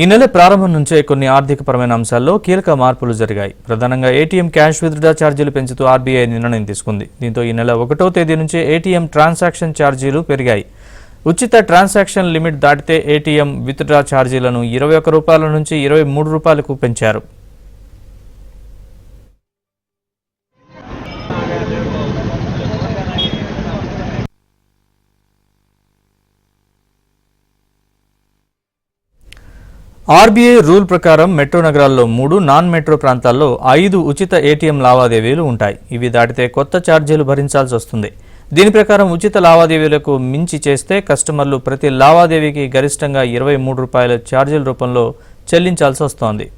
ఈ నెల ప్రారంభం నుంచే కొన్ని ఆర్థికపరమైన అంశాల్లో కీలక మార్పులు జరిగాయి. ప్రధానంగా ఏటీఎం క్యాష్ విత్డ్రా ఛార్జీలు పెంచుతూ ఆర్బీఐ నిర్ణయం తీసుకుంది. దీంతో ఈ నెల 1వ తేదీ నుంచే ఏటీఎం ట్రాన్సాక్షన్ ఛార్జీలు పెరిగాయి. ఉచిత ట్రాన్సాక్షన్ లిమిట్ దాటితే ఏటీఎం విత్డ్రా ఛార్జీలను 21 రూపాయల నుంచి 23 రూపాయలకు పెంచారు. ఆర్బీఐ రూల్ ప్రకారం మెట్రో నగరాల్లో 3, నాన్ మెట్రో ప్రాంతాల్లో 5 ఉచిత ఏటీఎం లావాదేవీలు ఉంటాయి. ఇవి దాటితే కొత్త ఛార్జీలు భరించాల్సి వస్తుంది. దీని ప్రకారం ఉచిత లావాదేవీలకు మించి చేస్తే కస్టమర్లు ప్రతి లావాదేవీకి గరిష్టంగా 23 రూపాయల ఛార్జీల రూపంలో చెల్లించాల్సి వస్తోంది.